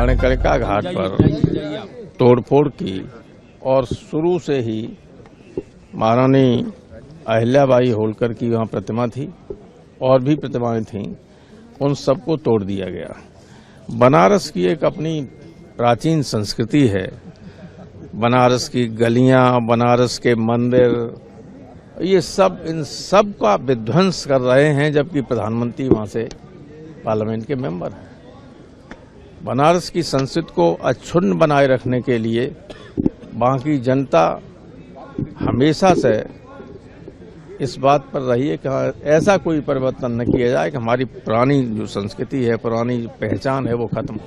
मणिकर्णिका घाट पर तोड़फोड़ की और शुरू से ही महारानी अहिल्याबाई होलकर की वहाँ प्रतिमा थी और भी प्रतिमाएं थीं, उन सबको तोड़ दिया गया। बनारस की एक अपनी प्राचीन संस्कृति है, बनारस की गलियां, बनारस के मंदिर, ये सब इन सब का विध्वंस कर रहे हैं, जबकि प्रधानमंत्री वहाँ से पार्लियामेंट के मेंबर हैं। बनारस की संस्कृति को अक्षुण्ण बनाए रखने के लिए वहाँ की जनता हमेशा से इस बात पर रही है कि ऐसा कोई परिवर्तन न किया जाए कि हमारी पुरानी जो संस्कृति है, पुरानी पहचान है, वो खत्म।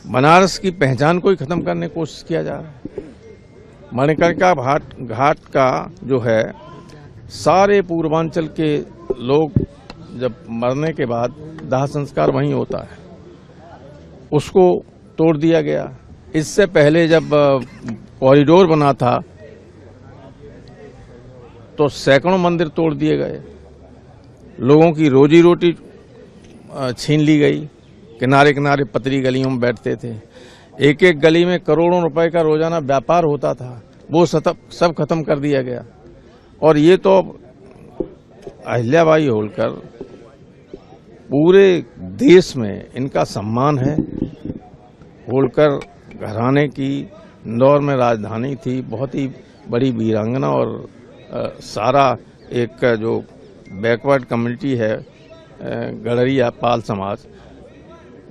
बनारस की पहचान को ही खत्म करने की कोशिश किया जा रहा है। मणिकर्णिका घाट का जो है, सारे पूर्वांचल के लोग जब मरने के बाद दाह संस्कार वहीं होता है, उसको तोड़ दिया गया। इससे पहले जब कॉरिडोर बना था तो सैकड़ों मंदिर तोड़ दिए गए, लोगों की रोजी रोटी छीन ली गई। किनारे किनारे पतली गलियों में बैठते थे, एक एक गली में करोड़ों रुपए का रोजाना व्यापार होता था, वो सब खत्म कर दिया गया। और ये तो अहिल्याबाई होलकर, पूरे देश में इनका सम्मान है। होलकर घराने की इंदौर में राजधानी थी, बहुत ही बड़ी वीरांगना, और सारा एक जो बैकवर्ड कम्युनिटी है गडरिया पाल समाज,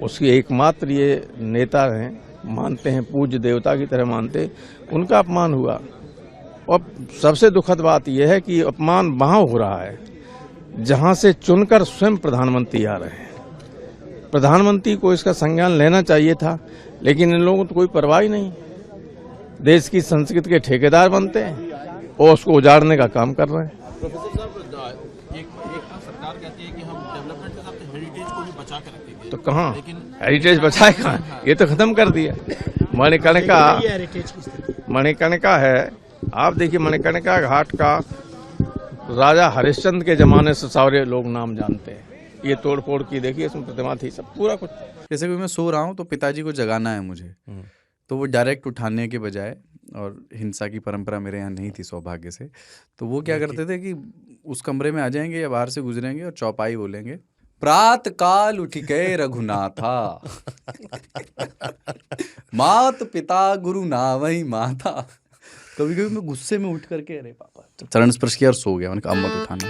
उसकी एकमात्र ये नेता हैं, मानते हैं, पूज्य देवता की तरह मानते, उनका अपमान हुआ। और सबसे दुखद बात यह है कि अपमान वहाँ हो रहा है जहाँ से चुनकर स्वयं प्रधानमंत्री आ रहे हैं। प्रधानमंत्री को इसका संज्ञान लेना चाहिए था, लेकिन इन लोगों को तो कोई परवाह ही नहीं। देश की संस्कृति के ठेकेदार बनते हैं और उसको उजाड़ने का काम कर रहे हैं। प्रोफेसर साहब, एक सरकार कहती है कि हम डेवलपमेंट के साथ हेरिटेज को भी बचा के रखेंगे, तो कहाँ लेकिन हेरिटेज बचाए, कहाँ? ये तो खत्म कर दिया। मणिकर्णिका है, आप देखिए, मणिकर्णिका घाट का राजा हरिश्चंद्र के जमाने से सारे लोग नाम जानते हैं। ये तोड़फोड़ की देखिए, इसमें प्रतिमा थी, सब पूरा कुछ। जैसे कि मैं सो रहा हूँ तो पिताजी को जगाना है मुझे, तो वो डायरेक्ट उठाने के बजाय, और हिंसा की परंपरा मेरे यहाँ नहीं थी सौभाग्य से, तो वो क्या करते थे कि उस कमरे में आ जाएंगे या बाहर से गुजरेंगे और चौपाई बोलेंगे, प्रात काल उठ के रघुनाथा मात पिता गुरु नावही माता। कभी कभी मैं गुस्से में उठ करके, अरे पापा, चरण स्पर्श किया और सो गया। मैंने कहा अब मत उठाना।